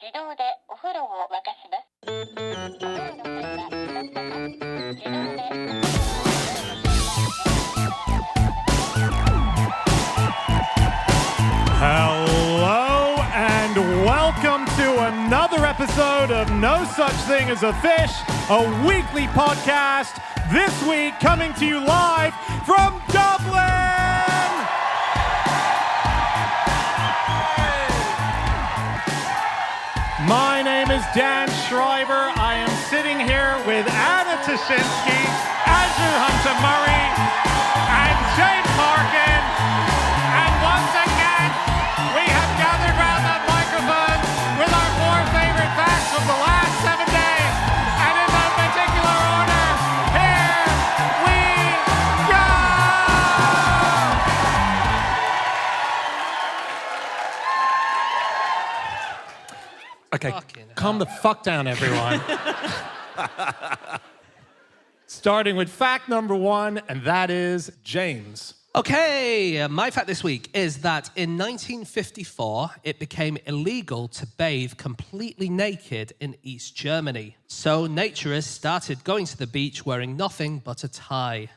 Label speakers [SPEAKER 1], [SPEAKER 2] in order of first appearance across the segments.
[SPEAKER 1] 自動でお風呂を沸かします。お風呂の蓋が閉まったら自動で
[SPEAKER 2] Hello and welcome to another episode of No Such Thing as a Fish, a weekly podcast, this week coming to you live from Dublin! My name is Dan Schreiber. I am sitting here with Anna Tashinsky, Andrew Hunter-Murray, and James Harkin. And once again, we have gathered around that microphone with our four favorite facts of the last 7 days. And in no particular order, here we go! Okay, calm the fuck down, everyone. Starting with fact number one, and that is James.
[SPEAKER 3] Okay, my fact this week is that in 1954, it became illegal to bathe completely naked in East Germany. So naturists started going to the beach wearing nothing but a tie.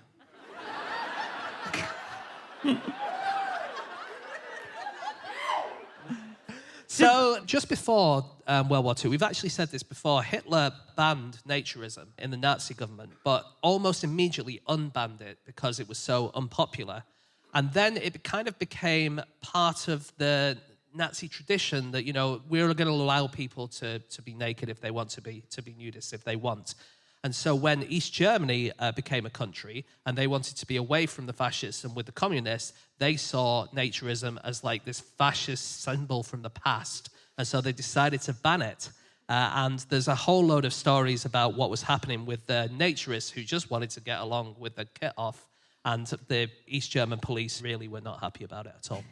[SPEAKER 3] So just before World War II, we've actually said this before, Hitler banned naturism in the Nazi government, but almost immediately unbanned it because it was so unpopular. And then it kind of became part of the Nazi tradition that, you know, we're going to allow people to be naked if they want to be nudists if they want. And so when East Germany became a country and they wanted to be away from the fascists and with the communists, they saw naturism as like this fascist symbol from the past. And so they decided to ban it. And there's a whole load of stories about what was happening with the naturists who just wanted to get along with the kit off. And the East German police really were not happy about it at all.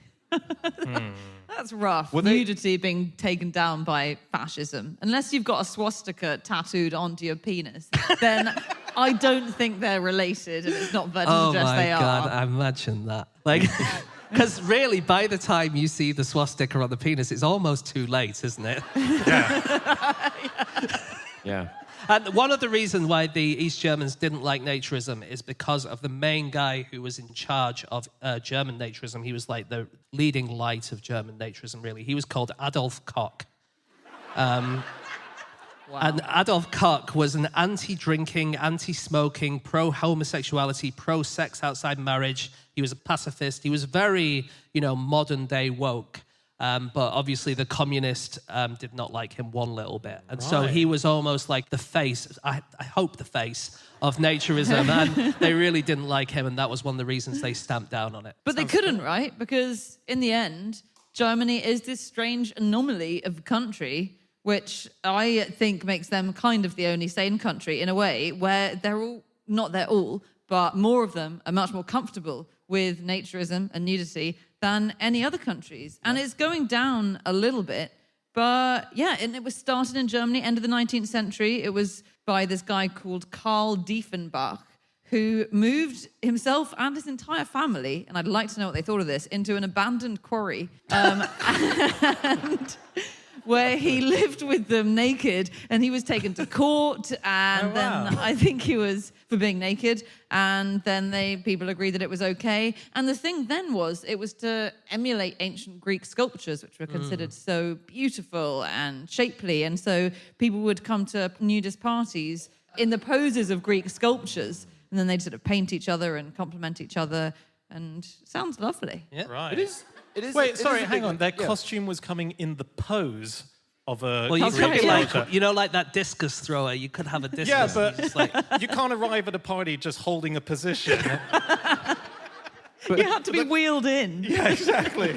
[SPEAKER 4] That's rough. Nudity being taken down by fascism. Unless you've got a swastika tattooed onto your penis, then I don't think they're related, and it's not better to suggest they are.
[SPEAKER 3] Oh my God, imagine that. Like, because really, by the time you see the swastika on the penis, it's almost too late, isn't it?
[SPEAKER 2] Yeah. Yeah.
[SPEAKER 3] And one of the reasons why the East Germans didn't like naturism is because of the main guy who was in charge of German naturism. He was like the leading light of German naturism, really. He was called Adolf Koch. Wow. And Adolf Koch was an anti-drinking, anti-smoking, pro-homosexuality, pro-sex outside marriage. He was a pacifist. He was very, modern-day woke. But obviously the communists did not like him one little bit. And so he was almost like the face, I hope the face, of naturism. And they really didn't like him, and that was one of the reasons they stamped down on it.
[SPEAKER 4] But they couldn't, right? Because in the end, Germany is this strange anomaly of a country, which I think makes them kind of the only sane country in a way, where but more of them are much more comfortable with naturism and nudity than any other countries. And it's going down a little bit, but yeah, and it was started in Germany, end of the 19th century. It was by this guy called Karl Diefenbach, who moved himself and his entire family, and I'd like to know what they thought of this, into an abandoned quarry. And where he lived with them naked, and he was taken to court, and then I think he was for being naked, and then people agreed that it was okay. And the thing then was, it was to emulate ancient Greek sculptures, which were considered so beautiful and shapely, and so people would come to nudist parties in the poses of Greek sculptures, and then they'd sort of paint each other and compliment each other, and sounds lovely.
[SPEAKER 3] Yeah.
[SPEAKER 2] Right.
[SPEAKER 5] It is.
[SPEAKER 2] Wait, sorry, hang on. Their costume was coming in the pose of a...
[SPEAKER 3] Well, you could be
[SPEAKER 2] sculpture.
[SPEAKER 3] like that discus thrower. You could have a discus.
[SPEAKER 2] Yeah, but
[SPEAKER 3] just like...
[SPEAKER 2] you can't arrive at a party just holding a position.
[SPEAKER 4] You had to be wheeled in.
[SPEAKER 2] Yeah, exactly.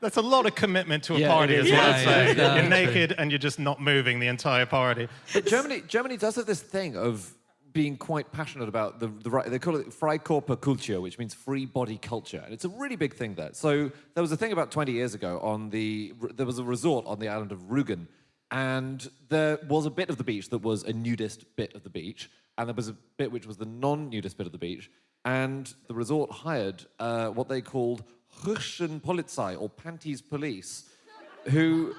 [SPEAKER 2] That's a lot of commitment to a
[SPEAKER 5] Yeah,
[SPEAKER 2] party
[SPEAKER 5] it
[SPEAKER 2] as
[SPEAKER 5] is.
[SPEAKER 2] well.
[SPEAKER 3] Yeah,
[SPEAKER 2] So
[SPEAKER 3] yeah,
[SPEAKER 2] you're
[SPEAKER 3] true.
[SPEAKER 2] naked and you're just not moving the entire party.
[SPEAKER 5] But Germany does have this thing of being quite passionate about the right. They call it Freikörperkultur, which means free body culture, and it's a really big thing there. So there was a thing about 20 years ago there was a resort on the island of Rügen, and there was a bit of the beach that was a nudist bit of the beach, and there was a bit which was the non-nudist bit of the beach, and the resort hired what they called Polizei, or panties police, who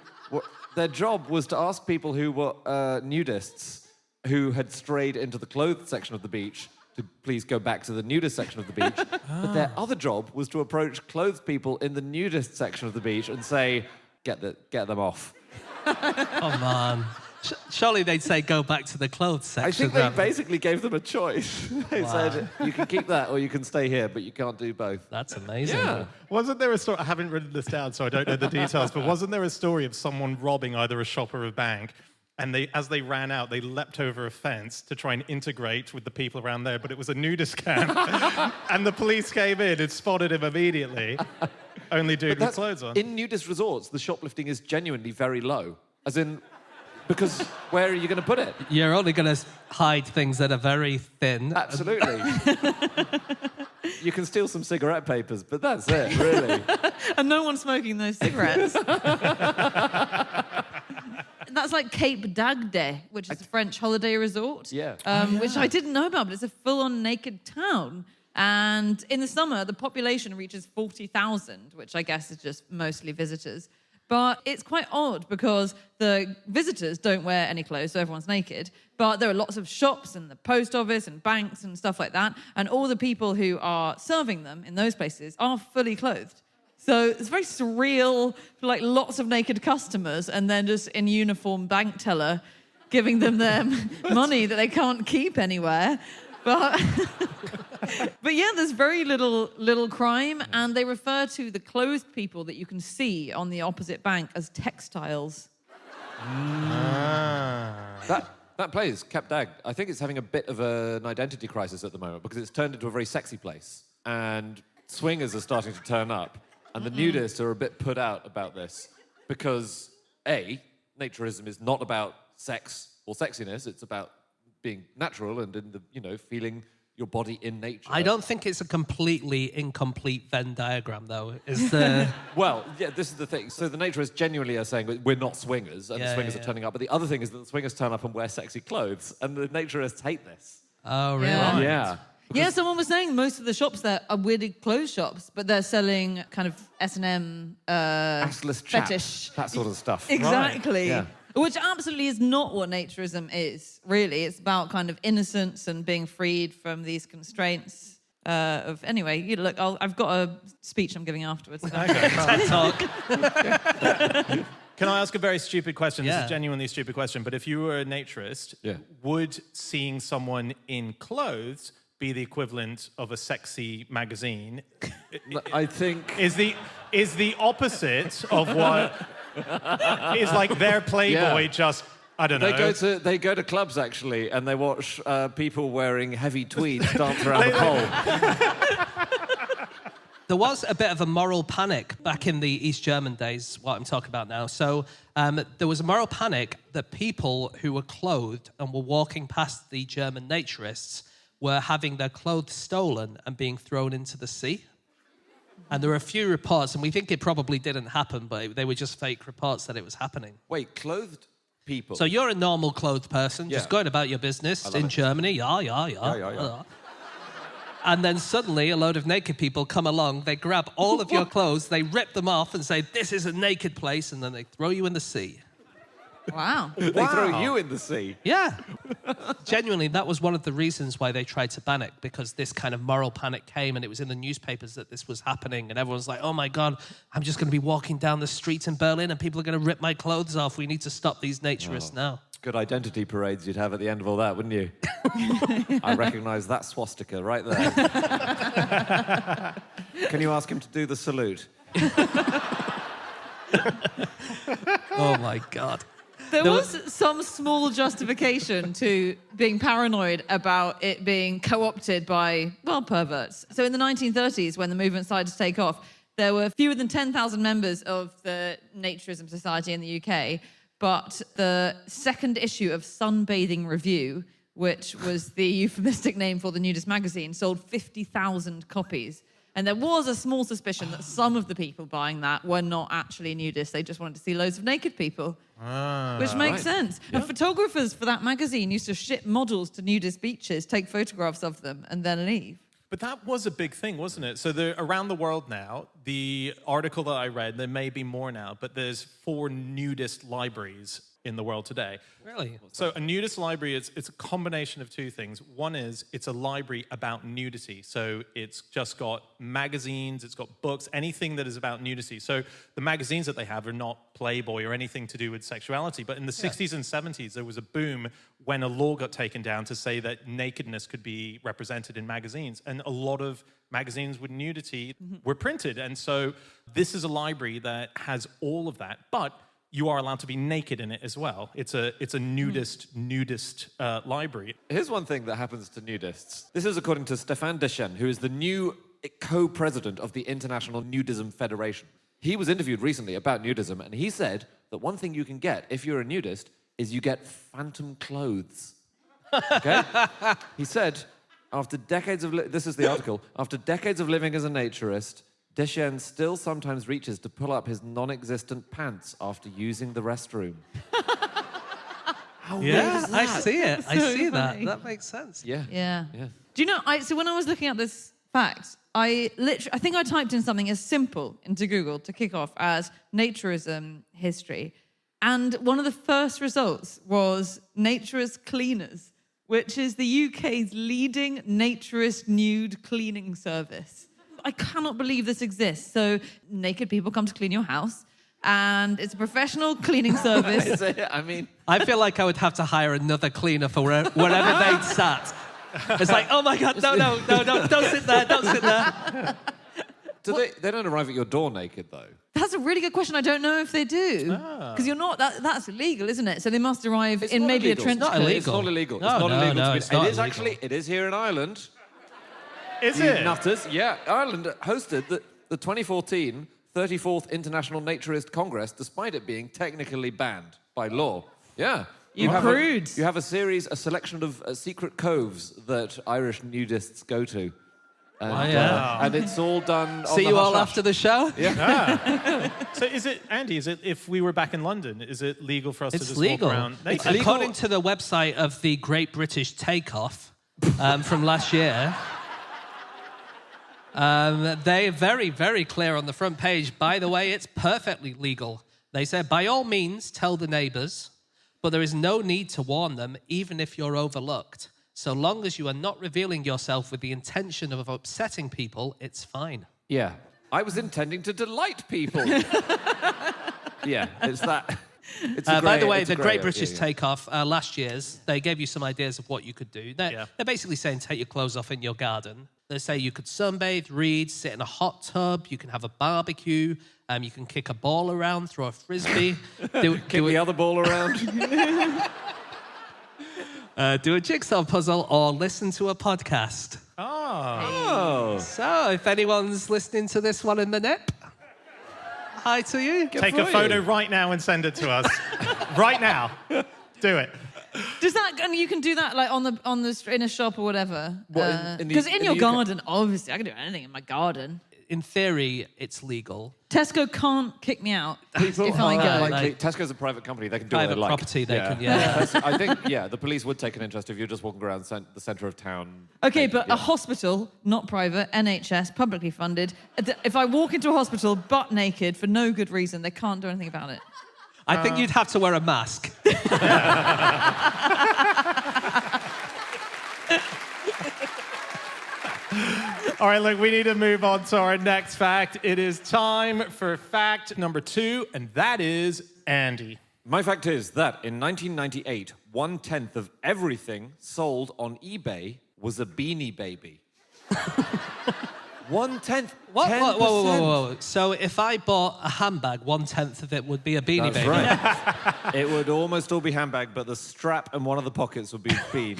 [SPEAKER 5] Their job was to ask people who were nudists who had strayed into the clothed section of the beach to please go back to the nudist section of the beach. But their other job was to approach clothed people in the nudist section of the beach and say, get them off.
[SPEAKER 3] Come on. Surely they'd say go back to the clothes section.
[SPEAKER 5] I think they basically gave them a choice. They said, you can keep that or you can stay here, but you can't do both.
[SPEAKER 3] That's amazing.
[SPEAKER 5] Yeah.
[SPEAKER 2] Wasn't there a story, I haven't written this down, so I don't know the details, but wasn't there a story of someone robbing either a shop or a bank, and as they ran out, they leapt over a fence to try and integrate with the people around there, but it was a nudist camp, and the police came in and spotted him immediately, only dude with clothes on.
[SPEAKER 5] In nudist resorts, the shoplifting is genuinely very low. As in, because where are you going to put it?
[SPEAKER 3] You're only going to hide things that are very thin.
[SPEAKER 5] Absolutely. You can steal some cigarette papers, but that's it, really.
[SPEAKER 4] And no one's smoking those cigarettes. That's like Cape d'Agde, which is a French holiday resort.
[SPEAKER 5] Yeah.
[SPEAKER 4] Which I didn't know about, but it's a full-on naked town. And in the summer, the population reaches 40,000, which I guess is just mostly visitors. But it's quite odd because the visitors don't wear any clothes, so everyone's naked. But there are lots of shops and the post office and banks and stuff like that. And all the people who are serving them in those places are fully clothed. So it's very surreal, like lots of naked customers and then just in uniform bank teller giving them their money that they can't keep anywhere. But yeah, there's very little crime, and they refer to the clothed people that you can see on the opposite bank as textiles.
[SPEAKER 5] That place, Cap d'Agde, I think it's having a bit of an identity crisis at the moment because it's turned into a very sexy place, and swingers are starting to turn up, and the nudists are a bit put out about this because A, naturism is not about sex or sexiness; it's about being natural and in the, feeling your body in nature.
[SPEAKER 3] I don't think it's a completely incomplete Venn diagram, though. Is the
[SPEAKER 5] Well, yeah, this is the thing. So the naturists genuinely are saying we're not swingers, and the swingers are turning up. But the other thing is that the swingers turn up and wear sexy clothes, and the naturists hate this.
[SPEAKER 3] Oh, really?
[SPEAKER 4] Yeah.
[SPEAKER 5] Yeah.
[SPEAKER 4] Yeah, someone was saying most of the shops there are weirdly clothes shops, but they're selling kind of S&M
[SPEAKER 5] Assless chaps,
[SPEAKER 4] fetish.
[SPEAKER 5] that sort of stuff.
[SPEAKER 4] Exactly.
[SPEAKER 5] Yeah.
[SPEAKER 4] Which absolutely is not what naturism is, really. It's about kind of innocence and being freed from these constraints Anyway, look, I've got a speech I'm giving afterwards.
[SPEAKER 3] TED Talk.
[SPEAKER 2] Can I ask a very stupid question? This
[SPEAKER 3] Yeah.
[SPEAKER 2] is a genuinely stupid question, but if you were a naturist, would seeing someone in clothes be the equivalent of a sexy magazine?
[SPEAKER 5] I think...
[SPEAKER 2] Is the opposite of what... is like their Playboy just... I don't know.
[SPEAKER 5] They go to clubs, actually, and they watch people wearing heavy tweeds dance around the pole.
[SPEAKER 3] There was a bit of a moral panic back in the East German days, what I'm talking about now. So there was a moral panic that people who were clothed and were walking past the German naturists were having their clothes stolen and being thrown into the sea. And there were a few reports, and we think it probably didn't happen, but they were just fake reports that it was happening.
[SPEAKER 5] Wait, clothed people?
[SPEAKER 3] So you're a normal clothed person, just going about your business in Germany. Yeah. And then suddenly a load of naked people come along, they grab all of your clothes, they rip them off and say, this is a naked place, and then they throw you in the sea.
[SPEAKER 4] Wow.
[SPEAKER 5] They throw you in the sea?
[SPEAKER 3] Yeah. Genuinely, that was one of the reasons why they tried to ban it, because this kind of moral panic came and it was in the newspapers that this was happening, and everyone's like, oh my God, I'm just going to be walking down the streets in Berlin and people are going to rip my clothes off. We need to stop these naturists now.
[SPEAKER 5] Good identity parades you'd have at the end of all that, wouldn't you? I recognise that swastika right there. Can you ask him to do the salute?
[SPEAKER 3] Oh my God.
[SPEAKER 4] There was some small justification to being paranoid about it being co-opted by, well, perverts. So in the 1930s, when the movement started to take off, there were fewer than 10,000 members of the Naturism Society in the UK, but the second issue of Sunbathing Review, which was the euphemistic name for the nudist magazine, sold 50,000 copies. And there was a small suspicion that some of the people buying that were not actually nudists. They just wanted to see loads of naked people, which makes sense. Yeah. And photographers for that magazine used to ship models to nudist beaches, take photographs of them, and then leave.
[SPEAKER 6] But that was a big thing, wasn't it? So around the world now, the article that I read, there may be more now, but there's 4 nudist libraries in the world today.
[SPEAKER 3] Really?
[SPEAKER 6] So a nudist library, it's a combination of 2 things. One is it's a library about nudity. So it's just got magazines, it's got books, anything that is about nudity. So the magazines that they have are not Playboy or anything to do with sexuality. But in the 60s and 70s, there was a boom when a law got taken down to say that nakedness could be represented in magazines. And a lot of magazines with nudity were printed. And so this is a library that has all of that. But you are allowed to be naked in it as well. It's a nudist library.
[SPEAKER 5] Here's one thing that happens to nudists. This is according to Stéphane Deschênes, who is the new co-president of the International Nudism Federation. He was interviewed recently about nudism, and he said that one thing you can get if you're a nudist is you get phantom clothes. Okay? He said, after decades of... this is the article. After decades of living as a naturist, Deschênes still sometimes reaches to pull up his non-existent pants after using the restroom. How weird is that?
[SPEAKER 3] I see it. I
[SPEAKER 4] So
[SPEAKER 3] see
[SPEAKER 4] funny.
[SPEAKER 3] that. That makes sense.
[SPEAKER 5] Yeah.
[SPEAKER 4] Yeah.
[SPEAKER 5] Yeah.
[SPEAKER 4] Do you know, so when I was looking at this fact, I think I typed in something as simple into Google to kick off as naturism history. And one of the first results was Naturist Cleaners, which is the UK's leading naturist nude cleaning service. I cannot believe this exists. So naked people come to clean your house, and it's a professional cleaning service.
[SPEAKER 5] I mean...
[SPEAKER 3] I feel like I would have to hire another cleaner for wherever they'd sat. It's like, oh my God, no, don't sit there, don't sit there.
[SPEAKER 5] They don't arrive at your door naked, though.
[SPEAKER 4] That's a really good question. I don't know if they do. Because you're not, that's illegal, isn't it? So they must arrive
[SPEAKER 5] It's
[SPEAKER 4] in
[SPEAKER 5] not
[SPEAKER 4] maybe
[SPEAKER 5] illegal.
[SPEAKER 4] a trench
[SPEAKER 3] It's not
[SPEAKER 4] coat.
[SPEAKER 3] illegal.
[SPEAKER 5] It's not illegal.
[SPEAKER 3] No,
[SPEAKER 5] It's not
[SPEAKER 3] no,
[SPEAKER 5] illegal.
[SPEAKER 3] no,
[SPEAKER 5] to be-
[SPEAKER 3] it's not
[SPEAKER 5] it is
[SPEAKER 3] illegal.
[SPEAKER 5] actually, it is here in Ireland.
[SPEAKER 6] Is
[SPEAKER 5] You
[SPEAKER 6] it?
[SPEAKER 5] nutters. Yeah, Ireland hosted the 2014 34th International Naturist Congress, despite it being technically banned by law. Yeah.
[SPEAKER 4] You
[SPEAKER 5] have
[SPEAKER 4] prudes.
[SPEAKER 5] You have a selection of secret coves that Irish nudists go to. And, and it's all done on
[SPEAKER 3] See
[SPEAKER 5] the
[SPEAKER 3] you all
[SPEAKER 5] hush-hush.
[SPEAKER 3] after the show?
[SPEAKER 6] So is it, Andy, if we were back in London, is it legal for us to
[SPEAKER 3] It's
[SPEAKER 6] just
[SPEAKER 3] legal.
[SPEAKER 6] walk around
[SPEAKER 3] It's
[SPEAKER 6] naked?
[SPEAKER 3] according to the website of the Great British Takeoff from last year. They're very, very clear on the front page. By the way, it's perfectly legal. They said, by all means, tell the neighbours, but there is no need to warn them, even if you're overlooked. So long as you are not revealing yourself with the intention of upsetting people, it's fine.
[SPEAKER 5] Yeah. I was intending to delight people. Yeah, it's that. It's a
[SPEAKER 3] By the
[SPEAKER 5] grey-
[SPEAKER 3] way,
[SPEAKER 5] it's a
[SPEAKER 3] the
[SPEAKER 5] grey
[SPEAKER 3] Great
[SPEAKER 5] area,
[SPEAKER 3] British
[SPEAKER 5] yeah.
[SPEAKER 3] Takeoff, last year's, they gave you some ideas of what you could do. They're basically saying take your clothes off in your garden. They say you could sunbathe, read, sit in a hot tub, you can have a barbecue, you can kick a ball around, throw a frisbee,
[SPEAKER 5] Kick the other ball around.
[SPEAKER 3] do a jigsaw puzzle, or listen to a podcast.
[SPEAKER 5] Oh.
[SPEAKER 3] So if anyone's listening to this one in the nip, hi to you.
[SPEAKER 6] Take a photo right now and send it to us. Right now. Do it.
[SPEAKER 4] Does that, and you can do that like on the in a shop or whatever?
[SPEAKER 5] What, in the-
[SPEAKER 4] Because
[SPEAKER 5] in
[SPEAKER 4] in
[SPEAKER 5] the
[SPEAKER 4] your
[SPEAKER 5] UK?
[SPEAKER 4] garden, obviously, I can do anything in my garden.
[SPEAKER 3] In theory, it's legal.
[SPEAKER 4] Tesco can't kick me out
[SPEAKER 5] People
[SPEAKER 4] if I
[SPEAKER 5] are
[SPEAKER 4] go.
[SPEAKER 5] likely- Tesco's a private company. They can do what
[SPEAKER 3] Private
[SPEAKER 5] they like.
[SPEAKER 3] property, they can,
[SPEAKER 5] I think, the police would take an interest if you're just walking around the centre of town.
[SPEAKER 4] Okay,
[SPEAKER 5] naked,
[SPEAKER 4] but
[SPEAKER 5] yeah.
[SPEAKER 4] a hospital, not private, NHS, publicly funded. If I walk into a hospital butt naked for no good reason, they can't do anything about it.
[SPEAKER 3] I think you'd have to wear a mask.
[SPEAKER 6] All right, look, we need to move on to our next fact. It is time for fact number 2, and that is Andy.
[SPEAKER 5] My fact is that in 1998, 1/10 of everything sold on eBay was a Beanie Baby. 1/10.
[SPEAKER 3] What?
[SPEAKER 5] 10%.
[SPEAKER 3] Whoa. So if I bought a handbag, 1/10 of it would be a Beanie
[SPEAKER 5] That's
[SPEAKER 3] Baby.
[SPEAKER 5] right. It would almost all be handbag, but the strap and one of the pockets would be bead.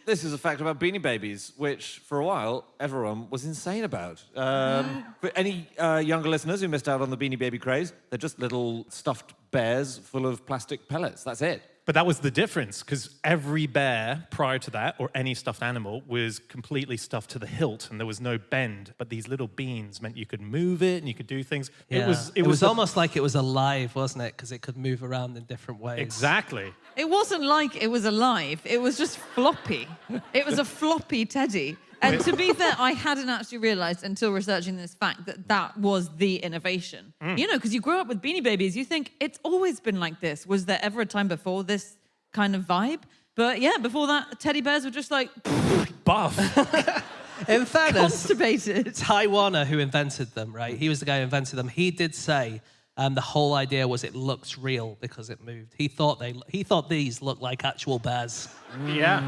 [SPEAKER 5] This is a fact about Beanie Babies, which for a while everyone was insane about. For any younger listeners who missed out on the Beanie Baby craze, they're just little stuffed bears full of plastic pellets. That's it.
[SPEAKER 6] But that was the difference, because every bear prior to that, or any stuffed animal, was completely stuffed to the hilt, and there was no bend. But these little beans meant you could move it and you could do things.
[SPEAKER 3] Yeah. It was almost like it was alive, wasn't it? Because it could move around in different ways.
[SPEAKER 6] Exactly.
[SPEAKER 4] It wasn't like it was alive. It was just floppy. It was a floppy teddy. And to be fair, I hadn't actually realised until researching this fact that that was the innovation. You know, because you grow up with Beanie Babies, you think it's always been like this. Was there ever a time before this kind of vibe? But yeah, before that, teddy bears were just like
[SPEAKER 6] Buff.
[SPEAKER 3] In fairness,
[SPEAKER 4] constipated.
[SPEAKER 3] Ty Warner, who invented them, right? He was the guy who invented them. He did say the whole idea was it looks real because it moved. He thought these looked like actual bears.
[SPEAKER 6] Yeah.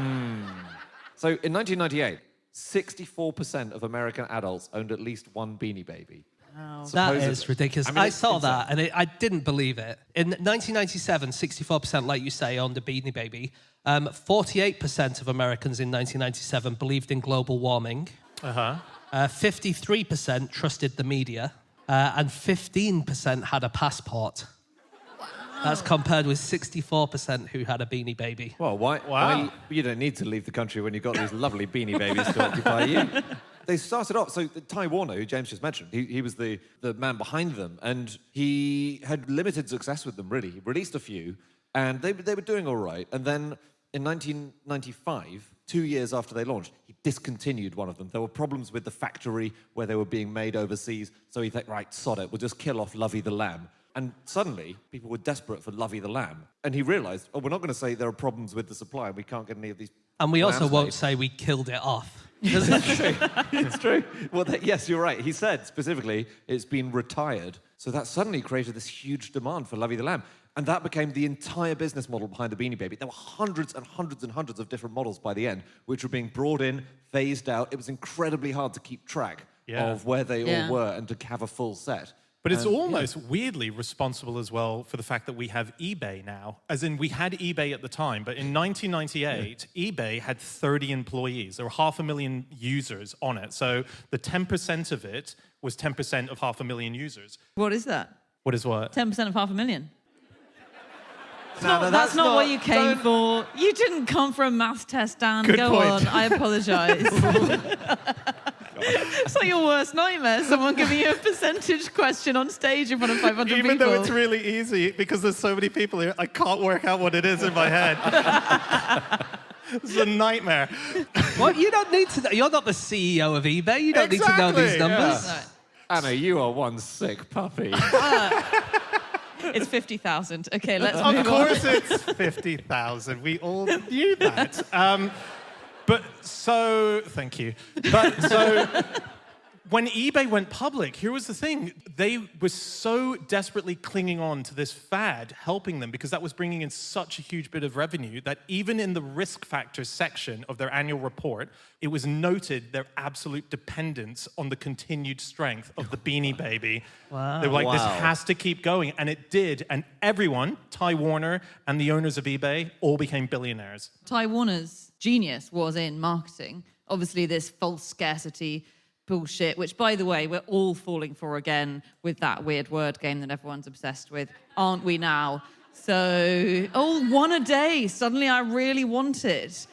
[SPEAKER 5] So in 1998, 64% of American adults owned at least one Beanie Baby.
[SPEAKER 3] That
[SPEAKER 5] Supposedly.
[SPEAKER 3] is ridiculous.
[SPEAKER 5] I mean,
[SPEAKER 3] I
[SPEAKER 5] it's
[SPEAKER 3] saw
[SPEAKER 5] insane.
[SPEAKER 3] that and I didn't believe it. In 1997, 64%, like you say, owned a Beanie Baby. 48% of Americans in 1997 believed in global warming. 53% trusted the media. And 15% had a passport. That's compared with 64% who had a Beanie Baby.
[SPEAKER 5] Well, why you don't need to leave the country when you've got these lovely Beanie Babies to occupy you. They started off, so Ty Warner, who James just mentioned, he was the man behind them, and he had limited success with them, really. He released a few, and they were doing all right. And then in 1995, 2 years after they launched, he discontinued one of them. There were problems with the factory where they were being made overseas, so he thought, right, sod it, we'll just kill off Lovey the Lamb. And suddenly, people were desperate for Lovey the Lamb. And he realised, we're not going to say there are problems with the supply, and we can't get any of these.
[SPEAKER 3] And we also
[SPEAKER 5] lambs
[SPEAKER 3] won't
[SPEAKER 5] made.
[SPEAKER 3] say we killed it off.
[SPEAKER 5] It's true. It's true. Well, yes, you're right. He said specifically it's been retired. So that suddenly created this huge demand for Lovey the Lamb. And that became the entire business model behind the Beanie Baby. There were hundreds and hundreds and hundreds of different models by the end, which were being brought in, phased out. It was incredibly hard to keep track of where they all were and to have a full set.
[SPEAKER 6] But it's almost weirdly responsible as well for the fact that we have eBay now. As in, we had eBay at the time, but in 1998, eBay had 30 employees. There were 500,000 users on it. So the 10% of it was 10% of 500,000 users.
[SPEAKER 4] What is that?
[SPEAKER 6] What is what?
[SPEAKER 4] 10% of 500,000.
[SPEAKER 5] No,
[SPEAKER 4] That's not what you came for. You didn't come for a maths test, Dan.
[SPEAKER 6] Good
[SPEAKER 4] Go
[SPEAKER 6] point.
[SPEAKER 4] on. I apologise. It's like your worst nightmare. Someone giving you a percentage question on stage in front of 500
[SPEAKER 6] Even
[SPEAKER 4] people.
[SPEAKER 6] though it's really easy, because there's so many people here, I can't work out what it is in my head. This is a nightmare.
[SPEAKER 3] What? You don't need to. You're not the CEO of eBay. You don't need to know these
[SPEAKER 6] Exactly,
[SPEAKER 3] numbers.
[SPEAKER 4] Right.
[SPEAKER 5] Anna, you are one sick puppy.
[SPEAKER 4] It's 50,000. Okay, let's
[SPEAKER 6] Of
[SPEAKER 4] move on.
[SPEAKER 6] course it's 50,000. We all knew that. Thank you. But so, when eBay went public, here was the thing. They were so desperately clinging on to this fad, helping them, because that was bringing in such a huge bit of revenue that even in the risk factors section of their annual report, it was noted their absolute dependence on the continued strength of the Beanie Baby. Wow. They were like, this has to keep going. And it did. And everyone, Ty Warner and the owners of eBay, all became billionaires.
[SPEAKER 4] Ty Warner's genius was in marketing. Obviously, this false scarcity bullshit, which, by the way, we're all falling for again with that weird word game that everyone's obsessed with, aren't we now? So, one a day. Suddenly I really want it.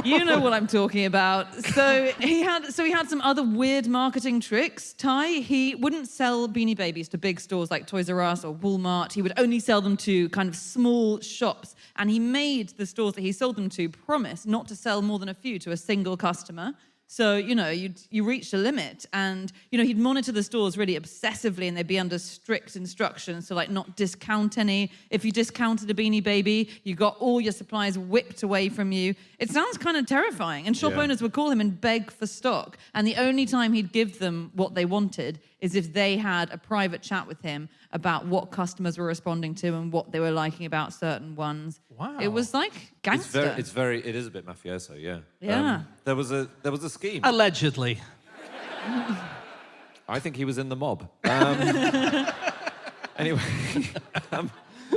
[SPEAKER 4] You know what I'm talking about. So he had some other weird marketing tricks. Ty, he wouldn't sell Beanie Babies to big stores like Toys R Us or Walmart. He would only sell them to kind of small shops. And he made the stores that he sold them to promise not to sell more than a few to a single customer. So, you reached a limit, and, he'd monitor the stores really obsessively, and they'd be under strict instructions to, not discount any. If you discounted a Beanie Baby, you got all your supplies whipped away from you. It sounds kind of terrifying, and shop owners would call him and beg for stock, and the only time he'd give them what they wanted is if they had a private chat with him about what customers were responding to and what they were liking about certain ones.
[SPEAKER 6] Wow.
[SPEAKER 4] It was like gangster.
[SPEAKER 5] It is a bit mafioso, yeah.
[SPEAKER 4] Yeah.
[SPEAKER 5] There was a scheme.
[SPEAKER 3] Allegedly.
[SPEAKER 5] I think he was in the mob. Anyway,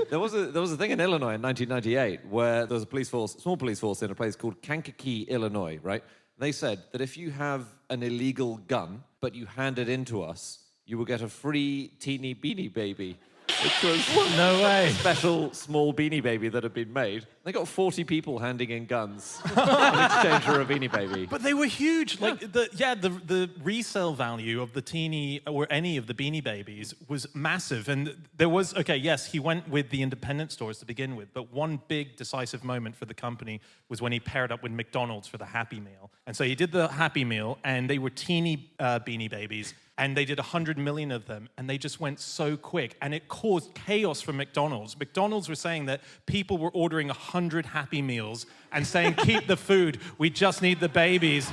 [SPEAKER 5] there was a thing in Illinois in 1998 where there was a small police force in a place called Kankakee, Illinois, right? They said that if you have an illegal gun, but you hand it in to us, you will get a free teeny Beanie Baby. which was
[SPEAKER 6] No way.
[SPEAKER 5] a special small Beanie Baby that had been made. They got 40 people handing in guns in exchange for a Beanie Baby.
[SPEAKER 6] But they were huge. Like the resale value of the teeny or any of the Beanie Babies was massive. And there was, okay, yes, he went with the independent stores to begin with, but one big decisive moment for the company was when he paired up with McDonald's for the Happy Meal. And so he did the Happy Meal, and they were teeny Beanie Babies. And they did 100 million of them, and they just went so quick. And it caused chaos for McDonald's. McDonald's were saying that people were ordering 100 Happy Meals and saying, keep the food, we just need the babies.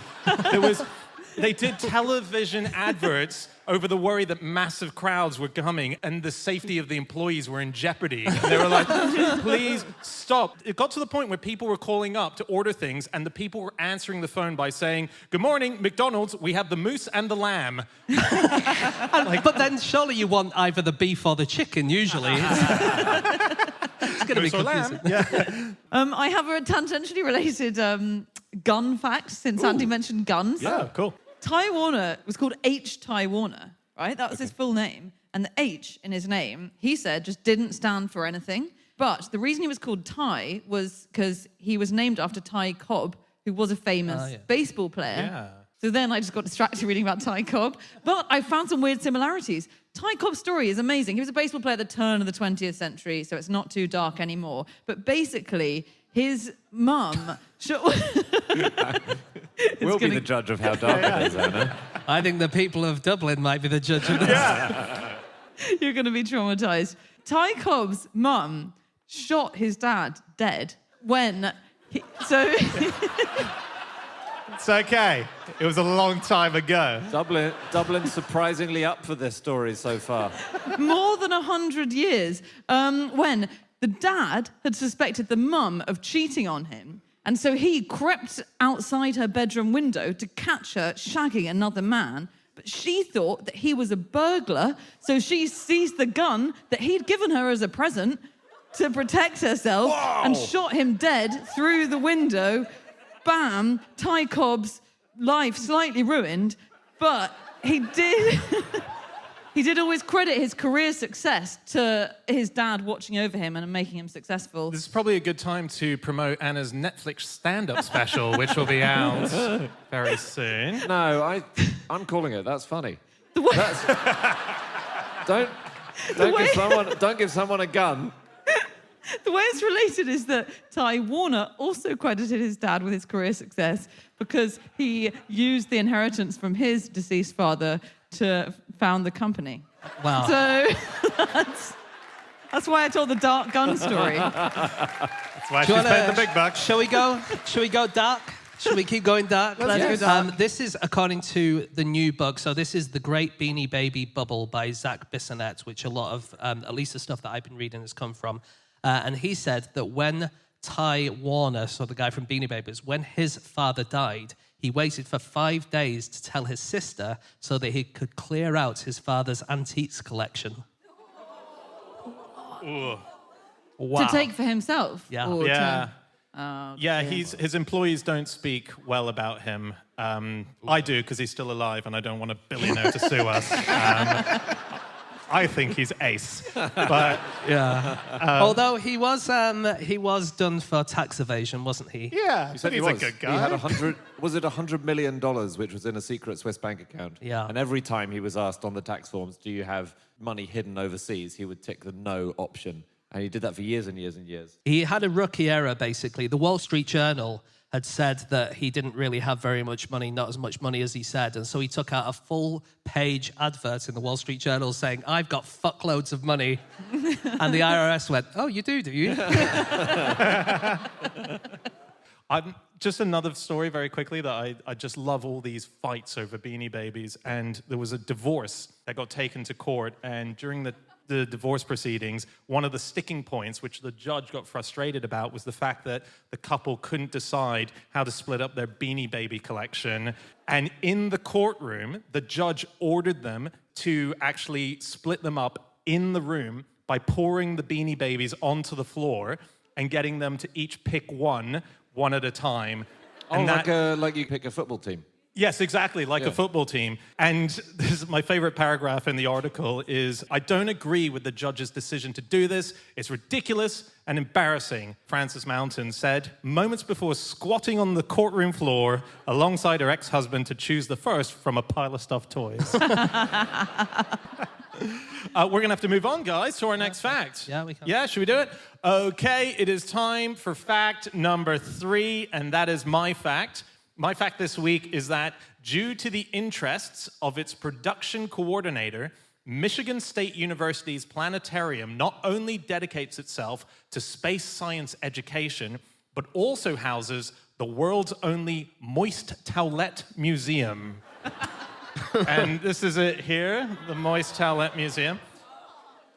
[SPEAKER 6] They did television adverts over the worry that massive crowds were coming and the safety of the employees were in jeopardy. And they were like, please stop. It got to the point where people were calling up to order things, and the people were answering the phone by saying, good morning, McDonald's, we have the moose and the lamb.
[SPEAKER 3] But then surely you want either the beef or the chicken, usually. It's going to be confusing.
[SPEAKER 6] Yeah.
[SPEAKER 4] I have a tangentially related gun fact, since Andy mentioned guns.
[SPEAKER 6] Yeah, cool.
[SPEAKER 4] Ty Warner was called H. Ty Warner, right? That was his full name. And the H in his name, he said, just didn't stand for anything. But the reason he was called Ty was because he was named after Ty Cobb, who was a famous baseball player.
[SPEAKER 6] Yeah.
[SPEAKER 4] So then I just got distracted reading about Ty Cobb. But I found some weird similarities. Ty Cobb's story is amazing. He was a baseball player at the turn of the 20th century, so it's not too dark anymore. But basically, his mum...
[SPEAKER 5] We'll be the judge of how dark it is, Anna.
[SPEAKER 3] I think the people of Dublin might be the judge of this.
[SPEAKER 4] You're going to be traumatized. Ty Cobb's mum shot his dad dead when...
[SPEAKER 6] It's okay. It was a long time ago.
[SPEAKER 5] Dublin's surprisingly up for this story so far.
[SPEAKER 4] More than 100 years, when the dad had suspected the mum of cheating on him, and so he crept outside her bedroom window to catch her shagging another man, but she thought that he was a burglar, so she seized the gun that he'd given her as a present to protect herself and shot him dead through the window. Bam, Ty Cobb's life slightly ruined, but he did... He did always credit his career success to his dad watching over him and making him successful.
[SPEAKER 6] This is probably a good time to promote Anna's Netflix stand-up special, which will be out very soon.
[SPEAKER 5] No, I'm calling it. That's funny. Don't give someone a gun.
[SPEAKER 4] The way it's related is that Ty Warner also credited his dad with his career success because he used the inheritance from his deceased father to found the company.
[SPEAKER 3] Wow.
[SPEAKER 4] So that's why I told the dark gun story.
[SPEAKER 6] That's why she's paid the big bucks.
[SPEAKER 3] Shall we go dark? Shall we keep going dark?
[SPEAKER 4] Let's go dark.
[SPEAKER 3] This is according to the new book. So this is The Great Beanie Baby Bubble by Zach Bissonette, which a lot of, at least the stuff that I've been reading has come from. And he said that when Ty Warner, so the guy from Beanie Babies, when his father died, he waited for 5 days to tell his sister so that he could clear out his father's antiques collection.
[SPEAKER 6] Ooh.
[SPEAKER 3] Wow.
[SPEAKER 4] To take for himself?
[SPEAKER 3] Yeah.
[SPEAKER 4] Or
[SPEAKER 6] Yeah.
[SPEAKER 4] yeah.
[SPEAKER 6] His employees don't speak well about him. I do, because he's still alive, and I don't want a billionaire to sue us. I think he's ace, but
[SPEAKER 3] yeah. Although he was done for tax evasion, wasn't he?
[SPEAKER 6] yeah,
[SPEAKER 5] He
[SPEAKER 6] he's
[SPEAKER 5] was.
[SPEAKER 6] a good guy.
[SPEAKER 5] He had $100 million, which was in a secret Swiss bank account.
[SPEAKER 3] Yeah.
[SPEAKER 5] And every time he was asked on the tax forms, do you have money hidden overseas, he would tick the no option. And he did that for years and years and years.
[SPEAKER 3] He had a rookie error, basically. The Wall Street Journal had said that he didn't really have very much money, not as much money as he said. And so he took out a full-page advert in the Wall Street Journal saying, I've got fuckloads of money. And the IRS went, oh, you do you?
[SPEAKER 6] Just another story very quickly that I just love all these fights over Beanie Babies. And there was a divorce that got taken to court. And during the divorce proceedings, one of the sticking points, which the judge got frustrated about, was the fact that the couple couldn't decide how to split up their Beanie Baby collection. And in the courtroom, the judge ordered them to actually split them up in the room by pouring the Beanie Babies onto the floor and getting them to each pick one at a time.
[SPEAKER 5] Oh,
[SPEAKER 6] And
[SPEAKER 5] like you pick a football team.
[SPEAKER 6] Yes, exactly, like a football team. And this is my favorite paragraph in the article is, I don't agree with the judge's decision to do this. It's ridiculous and embarrassing, Frances Mountain said, moments before squatting on the courtroom floor alongside her ex-husband to choose the first from a pile of stuffed toys. We're going to have to move on, guys, to our next fact.
[SPEAKER 3] Yeah, we can.
[SPEAKER 6] Yeah, should we do it? Okay, it is time for fact number 3, and that is my fact. My fact this week is that due to the interests of its production coordinator, Michigan State University's planetarium not only dedicates itself to space science education, but also houses the world's only moist towelette museum. And this is it here, the Moist Towelette Museum.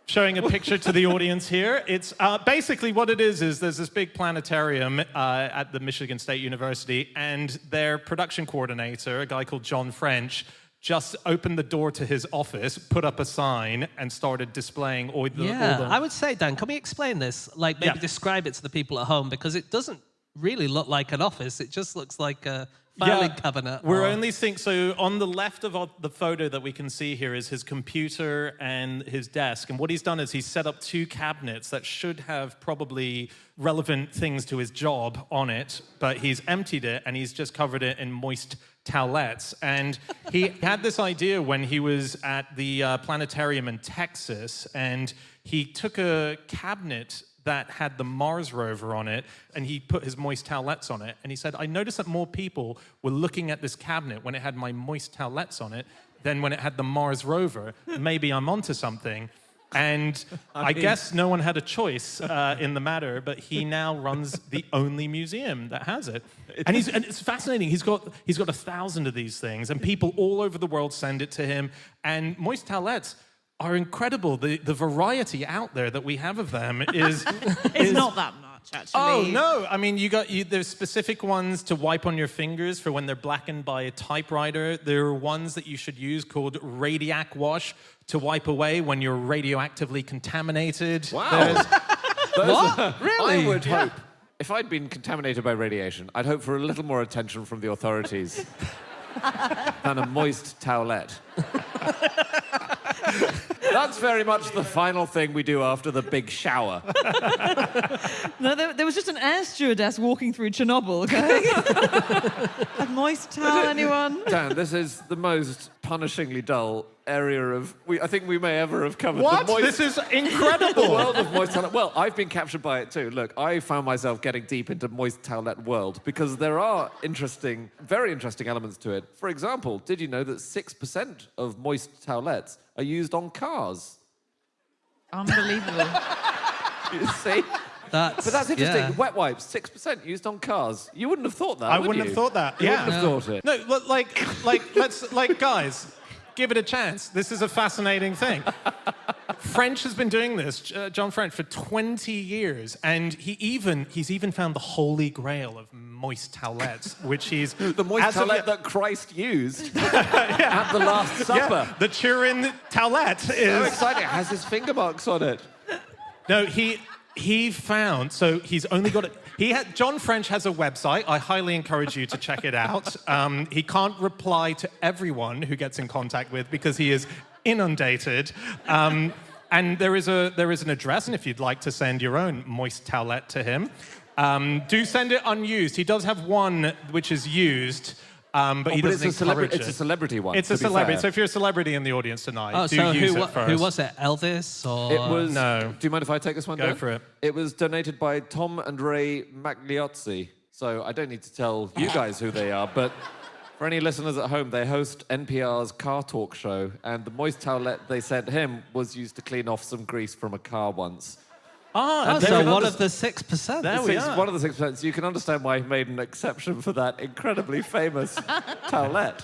[SPEAKER 6] Showing a picture to the audience here. It's basically what it is there's this big planetarium at the Michigan State University, and their production coordinator, a guy called John French, just opened the door to his office, put up a sign, and started displaying all the...
[SPEAKER 3] I would say, Dan, can we explain this? Like, maybe describe it to the people at home, because it doesn't really look like an office. It just looks like a filing cabinet.
[SPEAKER 6] We're only seeing... So on the left of the photo that we can see here is his computer and his desk. And what he's done is he's set up 2 cabinets that should have probably relevant things to his job on it, but he's emptied it and he's just covered it in moist towelettes. And he had this idea when he was at the planetarium in Texas, and he took a cabinet that had the Mars rover on it, and he put his moist towelettes on it. And he said, I noticed that more people were looking at this cabinet when it had my moist towelettes on it than when it had the Mars rover. Maybe I'm onto something. And I guess no one had a choice in the matter, but he now runs the only museum that has it. And it's fascinating. He's got 1,000 of these things, and people all over the world send it to him. And moist towelettes are incredible. The variety out there that we have of them is...
[SPEAKER 4] It's not that much, actually.
[SPEAKER 6] Oh, no. I mean, there's specific ones to wipe on your fingers for when they're blackened by a typewriter. There are ones that you should use called Radiac Wash to wipe away when you're radioactively contaminated.
[SPEAKER 5] Wow.
[SPEAKER 3] What? Really?
[SPEAKER 5] I would hope, if I'd been contaminated by radiation, I'd hope for a little more attention from the authorities than a moist towelette. That's very much the final thing we do after the big shower.
[SPEAKER 4] No, there was just an air stewardess walking through Chernobyl, okay? A moist towel, anyone?
[SPEAKER 5] Dan, this is the most punishingly dull area of... I think we may ever have covered
[SPEAKER 6] What?
[SPEAKER 5] the moist...
[SPEAKER 6] This is incredible.
[SPEAKER 5] The world of moist towelette. Well, I've been captured by it too. Look, I found myself getting deep into moist towelette world because there are interesting, very interesting elements to it. For example, did you know that 6% of moist towelettes are used on cars?
[SPEAKER 4] Unbelievable.
[SPEAKER 5] You see? But that's interesting.
[SPEAKER 3] Yeah.
[SPEAKER 5] Wet wipes, 6% used on cars. You wouldn't have thought that,
[SPEAKER 6] I
[SPEAKER 5] would
[SPEAKER 6] wouldn't
[SPEAKER 5] you?
[SPEAKER 6] have thought that.
[SPEAKER 5] You
[SPEAKER 6] Yeah.
[SPEAKER 5] wouldn't have thought it.
[SPEAKER 6] No, guys, give it a chance. This is a fascinating thing. French has been doing this, John French, for 20 years, and he's even found the holy grail of moist towelettes, which he's...
[SPEAKER 5] The moist towelette that Christ used at the Last Supper.
[SPEAKER 6] Yeah, the Turin towelette
[SPEAKER 5] So
[SPEAKER 6] is...
[SPEAKER 5] exciting. It has his finger marks on it.
[SPEAKER 6] No, he found, so he's only got it... John French has a website. I highly encourage you to check it out. He can't reply to everyone who gets in contact with because he is inundated. And there is an address, and if you'd like to send your own moist towelette to him, do send it unused. He does have one which is used, but he doesn't encourage it.
[SPEAKER 5] It's a celebrity one.
[SPEAKER 6] It's a celebrity. So if you're a celebrity in the audience tonight, use it first.
[SPEAKER 3] Who was it? Elvis or...
[SPEAKER 5] It was...
[SPEAKER 6] No.
[SPEAKER 5] Do you mind if I take this one,
[SPEAKER 6] Go
[SPEAKER 5] Dan?
[SPEAKER 6] for it.
[SPEAKER 5] It was donated by Tom and Ray Magliozzi. So I don't need to tell you guys who they are, but for any listeners at home, they host NPR's Car Talk show, and the moist towelette they sent him was used to clean off some grease from a car once.
[SPEAKER 3] So one of the 6%.
[SPEAKER 6] There we are.
[SPEAKER 5] One of the 6%. So you can understand why he made an exception for that incredibly famous towelette.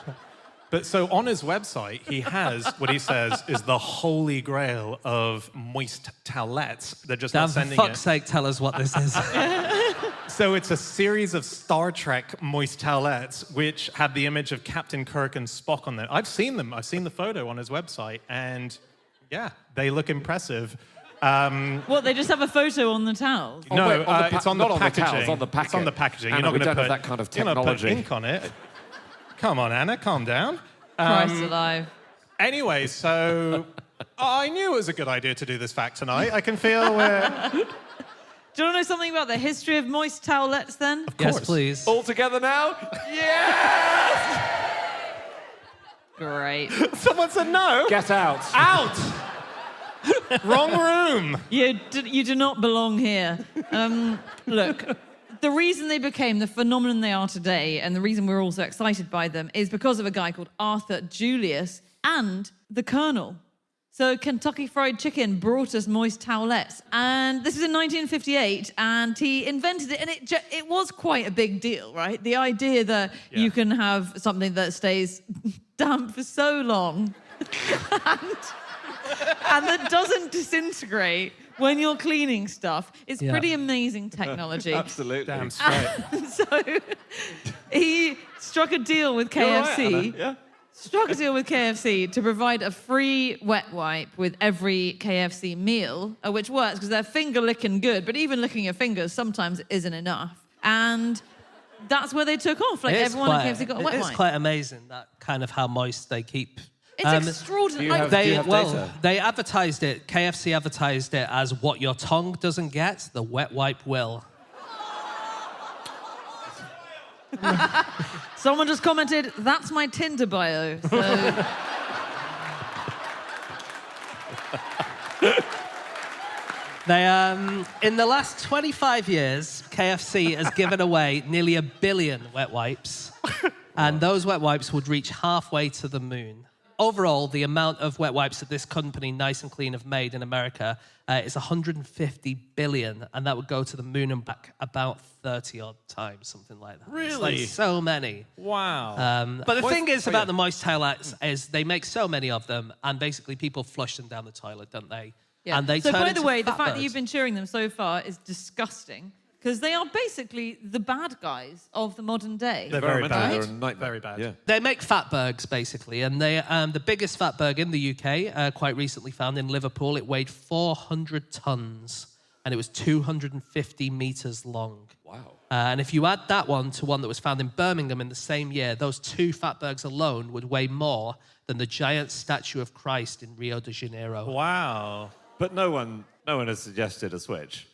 [SPEAKER 6] But so on his website, he has what he says is the holy grail of moist towelettes. They're just
[SPEAKER 3] Dan,
[SPEAKER 6] not
[SPEAKER 3] for
[SPEAKER 6] sending
[SPEAKER 3] fuck's
[SPEAKER 6] it.
[SPEAKER 3] sake, tell us what this is.
[SPEAKER 6] So it's a series of Star Trek moist towelettes, which have the image of Captain Kirk and Spock on them. I've seen them. I've seen the photo on his website, and yeah, they look impressive.
[SPEAKER 4] What, they just have a photo on the towels?
[SPEAKER 6] No,
[SPEAKER 5] wait,
[SPEAKER 6] it's on
[SPEAKER 5] not
[SPEAKER 6] the
[SPEAKER 5] on the
[SPEAKER 6] packaging.
[SPEAKER 5] towels, on the packet.
[SPEAKER 6] It's on the packaging.
[SPEAKER 5] Anna,
[SPEAKER 6] You're not
[SPEAKER 5] we
[SPEAKER 6] going to
[SPEAKER 5] don't
[SPEAKER 6] put
[SPEAKER 5] have that kind of
[SPEAKER 6] you're not gonna put
[SPEAKER 5] technology.
[SPEAKER 6] ink on it. Come on, Anna, calm down.
[SPEAKER 4] Christ alive.
[SPEAKER 6] Anyway, so I knew it was a good idea to do this fact tonight. I can feel we're...
[SPEAKER 4] Do you want to know something about the history of moist towelettes then?
[SPEAKER 3] Yes,
[SPEAKER 6] course.
[SPEAKER 3] please.
[SPEAKER 5] All together now? Yes!
[SPEAKER 4] Great.
[SPEAKER 6] Someone said no.
[SPEAKER 5] Get out.
[SPEAKER 6] Out! Wrong room.
[SPEAKER 4] You do not belong here. Look, the reason they became the phenomenon they are today and the reason we're all so excited by them is because of a guy called Arthur Julius and the Colonel. So Kentucky Fried Chicken brought us moist towelettes. And this was in 1958, and he invented it, and it was quite a big deal, right? The idea that you can have something that stays damp for so long and that doesn't disintegrate when you're cleaning stuff. It's pretty amazing technology.
[SPEAKER 5] Absolutely.
[SPEAKER 6] Damn straight.
[SPEAKER 4] So he struck a deal with KFC. Struck a deal with KFC to provide a free wet wipe with every KFC meal, which works because they're finger licking good, but even licking your fingers sometimes isn't enough. And that's where they took off. Like everyone at KFC got a wet wipe.
[SPEAKER 3] It's quite amazing that kind of how moist they keep.
[SPEAKER 4] It's extraordinary.
[SPEAKER 5] Do you have data?
[SPEAKER 3] They advertised it. KFC advertised it as what your tongue doesn't get, the wet wipe will.
[SPEAKER 4] Someone just commented, that's my Tinder bio. So.
[SPEAKER 3] They, in the last 25 years, KFC has given away nearly 1 billion wet wipes, and those wet wipes would reach halfway to the moon. Overall, the amount of wet wipes that this company, Nice and Clean, have made in America is 150 billion, and that would go to the moon and back about 30-odd times, something like that.
[SPEAKER 6] Really?
[SPEAKER 3] It's like so many.
[SPEAKER 6] Wow.
[SPEAKER 3] But the thing is about the moist towelettes is they make so many of them, and basically people flush them down the toilet, don't they?
[SPEAKER 4] Yeah.
[SPEAKER 3] And they
[SPEAKER 4] so
[SPEAKER 3] turn
[SPEAKER 4] by the
[SPEAKER 3] into
[SPEAKER 4] way, the
[SPEAKER 3] fat
[SPEAKER 4] fact that
[SPEAKER 3] birds.
[SPEAKER 4] you've been cheering them so far is disgusting because they are basically the bad guys of the modern day.
[SPEAKER 6] They're very
[SPEAKER 5] Environmentally,
[SPEAKER 6] bad.
[SPEAKER 5] they're a nightmare.
[SPEAKER 6] Very bad.
[SPEAKER 5] Yeah.
[SPEAKER 3] They make fatbergs, basically, and they the biggest fatberg in the UK, quite recently found in Liverpool. It weighed 400 tons, and it was 250 meters long.
[SPEAKER 5] Wow.
[SPEAKER 3] And if you add that one to one that was found in Birmingham in the same year, those two fatbergs alone would weigh more than the giant statue of Christ in Rio de Janeiro.
[SPEAKER 6] Wow.
[SPEAKER 5] But no one has suggested a switch.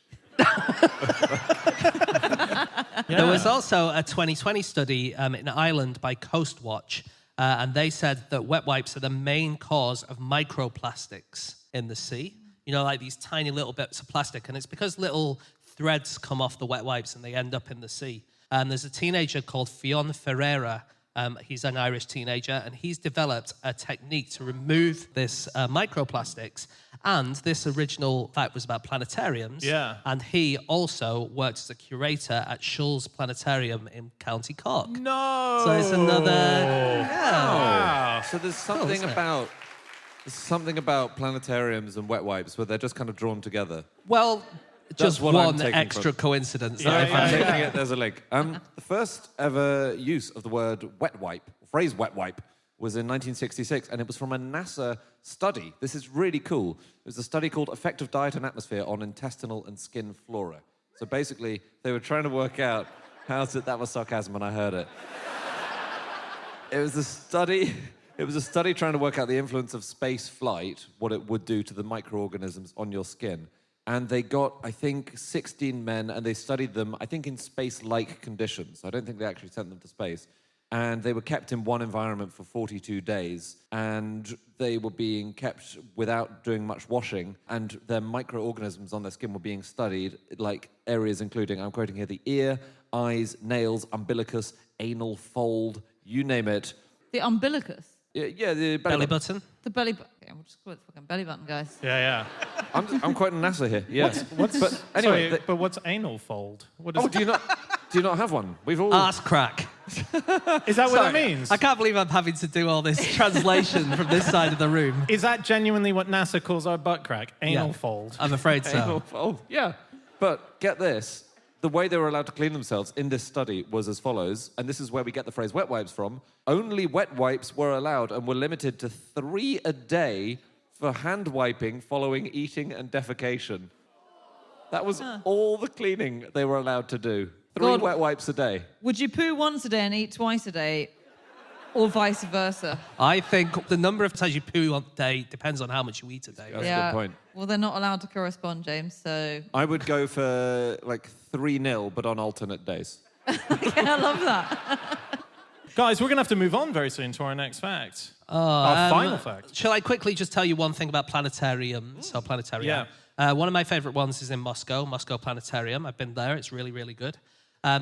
[SPEAKER 3] There was also a 2020 study in Ireland by Coast Watch, and they said that wet wipes are the main cause of microplastics in the sea. You know, like these tiny little bits of plastic, and it's because little threads come off the wet wipes and they end up in the sea. And there's a teenager called Fionn Ferreira. He's an Irish teenager, and he's developed a technique to remove this microplastics. And this original fact was about planetariums.
[SPEAKER 6] Yeah.
[SPEAKER 3] And he also worked as a curator at Shull's Planetarium in County Cork.
[SPEAKER 6] No.
[SPEAKER 3] So it's another... Yeah.
[SPEAKER 6] Wow.
[SPEAKER 5] So there's something
[SPEAKER 3] isn't it?
[SPEAKER 5] about planetariums and wet wipes where they're just kind of drawn together.
[SPEAKER 3] Well, just
[SPEAKER 5] what I'm
[SPEAKER 3] one
[SPEAKER 5] taking
[SPEAKER 3] extra
[SPEAKER 5] from-
[SPEAKER 3] coincidence.
[SPEAKER 6] Yeah,
[SPEAKER 3] that I
[SPEAKER 5] I'm
[SPEAKER 3] found.
[SPEAKER 5] taking it, there's a link. The first ever use of the word wet wipe, phrase wet wipe, was in 1966, and it was from a NASA study. This is really cool. It was a study called Effect of Diet and Atmosphere on Intestinal and Skin Flora. So basically, they were trying to work out that was sarcasm when I heard it. It was a study trying to work out the influence of space flight, what it would do to the microorganisms on your skin. And they got, I think, 16 men, and they studied them, I think, in space-like conditions. I don't think they actually sent them to space. And they were kept in one environment for 42 days, and they were being kept without doing much washing, and their microorganisms on their skin were being studied, like areas including, I'm quoting here, the ear, eyes, nails, umbilicus, anal fold, you name it.
[SPEAKER 4] The umbilicus.
[SPEAKER 5] Yeah, the
[SPEAKER 3] Belly button?
[SPEAKER 4] The belly button. Okay, we'll just call it the fucking belly button, guys.
[SPEAKER 6] Yeah.
[SPEAKER 5] I'm quoting NASA here. Yeah.
[SPEAKER 6] What's
[SPEAKER 5] But anyway,
[SPEAKER 6] sorry, but what's anal fold? What is
[SPEAKER 5] oh, do you not have one? We've all.
[SPEAKER 3] Arse crack.
[SPEAKER 6] Is that what that means?
[SPEAKER 3] I can't believe I'm having to do all this translation from this side of the room.
[SPEAKER 6] Is that genuinely what NASA calls our butt crack? Anal
[SPEAKER 3] Yeah.
[SPEAKER 6] fold.
[SPEAKER 3] I'm afraid so.
[SPEAKER 5] Anal fold. Yeah. But get this. The way they were allowed to clean themselves in this study was as follows, and this is where we get the phrase wet wipes from. Only wet wipes were allowed and were limited to 3 a day for hand wiping following eating and defecation. That was all the cleaning they were allowed to do. 3
[SPEAKER 4] God.
[SPEAKER 5] wet wipes a day.
[SPEAKER 4] Would you poo once a day and eat twice a day? Or vice versa.
[SPEAKER 3] I think the number of times you poo on a day depends on how much you eat a day.
[SPEAKER 5] That's a good point.
[SPEAKER 4] Well, they're not allowed to correspond, James, so...
[SPEAKER 5] I would go for like 3-0, but on alternate days.
[SPEAKER 4] I love that.
[SPEAKER 6] Guys, we're going to have to move on very soon to our next fact. Our final fact.
[SPEAKER 3] Shall I quickly just tell you one thing about planetariums or planetaria?
[SPEAKER 6] Yeah.
[SPEAKER 3] One of my favorite ones is in Moscow Planetarium. I've been there. It's really, really good.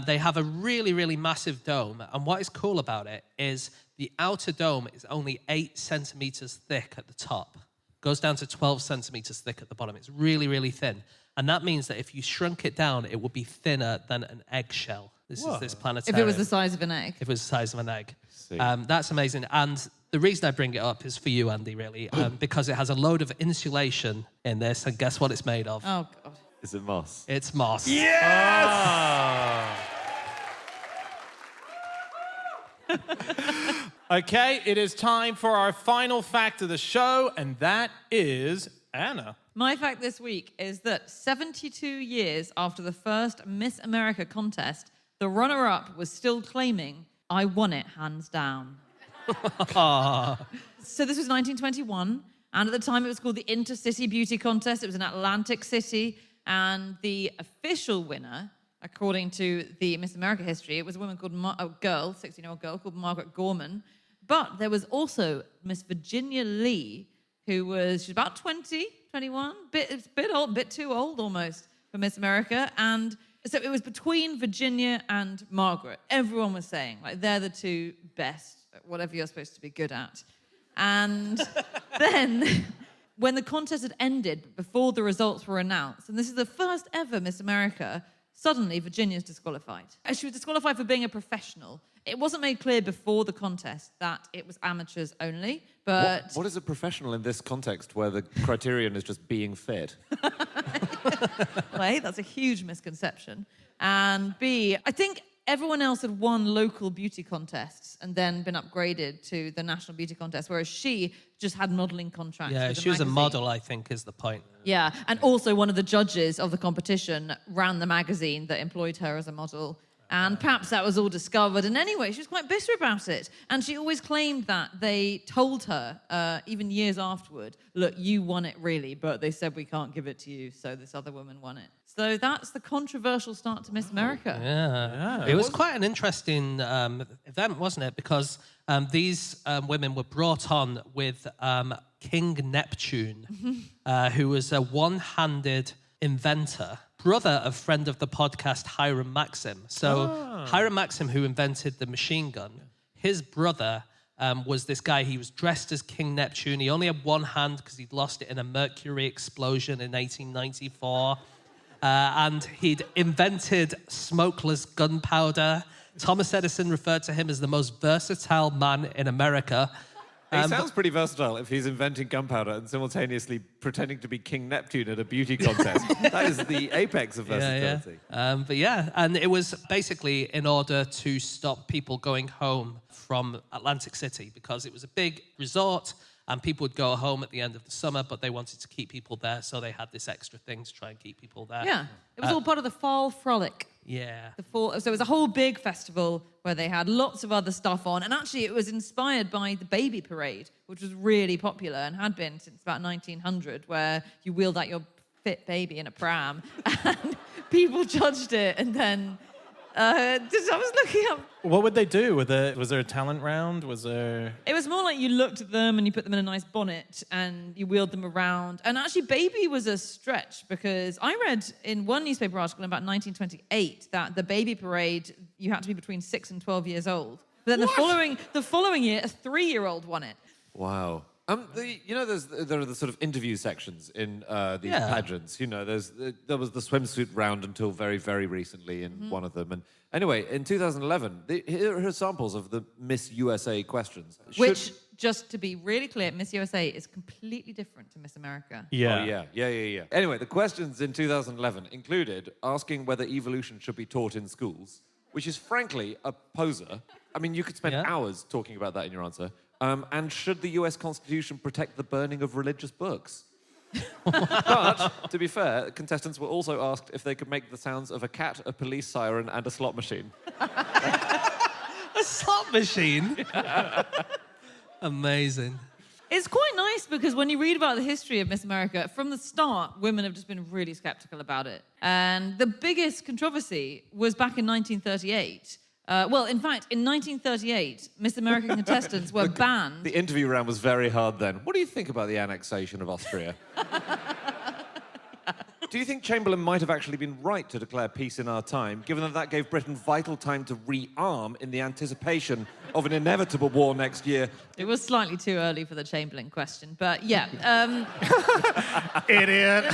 [SPEAKER 3] They have a really, really massive dome. And what is cool about it is the outer dome is only 8 centimeters thick at the top. Goes down to 12 centimeters thick at the bottom. It's really, really thin. And that means that if you shrunk it down, it would be thinner than an eggshell. This is this planetarium.
[SPEAKER 4] If it was the size of an egg.
[SPEAKER 3] If it was the size of an egg. That's amazing. And the reason I bring it up is for you, Andy, really, because it has a load of insulation in this. And guess what it's made of?
[SPEAKER 4] Oh, God.
[SPEAKER 5] Is it moss?
[SPEAKER 3] It's moss.
[SPEAKER 6] Okay, it is time for our final fact of the show, and that is Anna.
[SPEAKER 4] My fact this week is that 72 years after the first Miss America contest, the runner-up was still claiming, I won it hands down. So this was 1921, and at the time it was called the Intercity Beauty Contest. It was in Atlantic City, and the official winner, according to the Miss America history, it was a woman called, 16-year-old girl called Margaret Gorman. But there was also Miss Virginia Lee, she's about 20, 21, bit too old almost for Miss America. And so it was between Virginia and Margaret. Everyone was saying, like, they're the two best at whatever you're supposed to be good at. And then when the contest had ended, before the results were announced, and this is the first ever Miss America, suddenly Virginia's disqualified. She was disqualified for being a professional. It wasn't made clear before the contest that it was amateurs only, but...
[SPEAKER 5] What is a professional in this context where the criterion is just being fit?
[SPEAKER 4] Well, A, that's a huge misconception. And B, I think everyone else had won local beauty contests and then been upgraded to the national beauty contest, whereas she just had modelling contracts.
[SPEAKER 3] Yeah,
[SPEAKER 4] with
[SPEAKER 3] she was a
[SPEAKER 4] magazine.
[SPEAKER 3] model, I think, is the point.
[SPEAKER 4] Yeah, and also one of the judges of the competition ran the magazine that employed her as a model. And perhaps that was all discovered. And anyway, she was quite bitter about it. And she always claimed that they told her, even years afterward, look, you won it really, but they said we can't give it to you, so this other woman won it. So that's the controversial start to Miss America.
[SPEAKER 3] Yeah. It was quite an interesting event, wasn't it? Because these women were brought on with King Neptune, who was a one-handed inventor, brother of friend of the podcast Hiram Maxim. So Hiram Maxim, who invented the machine gun, his brother was this guy. He was dressed as King Neptune. He only had one hand because he'd lost it in a Mercury explosion in 1894. And he'd invented smokeless gunpowder. Thomas Edison referred to him as the most versatile man in America.
[SPEAKER 5] He sounds pretty versatile if he's inventing gunpowder and simultaneously pretending to be King Neptune at a beauty contest. That is the apex of versatility.
[SPEAKER 3] And it was basically in order to stop people going home from Atlantic City because it was a big resort and people would go home at the end of the summer, but they wanted to keep people there, so they had this extra thing to try and keep people there.
[SPEAKER 4] Yeah, it was all part of the Fall Frolic.
[SPEAKER 3] Yeah.
[SPEAKER 4] So it was a whole big festival where they had lots of other stuff on. And actually, it was inspired by the Baby Parade, which was really popular and had been since about 1900, where you wheeled out your fit baby in a pram. And people judged it. And then I was looking up.
[SPEAKER 6] What would they do? Was there a talent round?
[SPEAKER 4] It was more like you looked at them and you put them in a nice bonnet and you wheeled them around. And actually, Baby was a stretch because I read in one newspaper article in about 1928 that the Baby Parade, you had to be between 6 and 12 years old. But then the following year, a 3-year-old won it.
[SPEAKER 5] Wow. There are the sort of interview sections in these pageants. You know, there was the swimsuit round until very, very recently in one of them. And anyway, in 2011, here are samples of the Miss USA questions.
[SPEAKER 4] Which, just to be really clear, Miss USA is completely different to Miss America.
[SPEAKER 6] Yeah.
[SPEAKER 5] Oh, yeah. Anyway, the questions in 2011 included asking whether evolution should be taught in schools, which is frankly a poser. I mean, you could spend hours talking about that in your answer. And should the US Constitution protect the burning of religious books? But, to be fair, contestants were also asked if they could make the sounds of a cat, a police siren, and a slot machine.
[SPEAKER 3] A slot machine. Amazing.
[SPEAKER 4] It's quite nice because when you read about the history of Miss America, from the start, women have just been really skeptical about it. And the biggest controversy was back in 1938. In fact, in 1938, Miss American contestants were banned.
[SPEAKER 5] The interview round was very hard then. What do you think about the annexation of Austria? Do you think Chamberlain might have actually been right to declare peace in our time, given that that gave Britain vital time to rearm in the anticipation of an inevitable war next year?
[SPEAKER 4] It was slightly too early for the Chamberlain question, but yeah.
[SPEAKER 6] Idiot.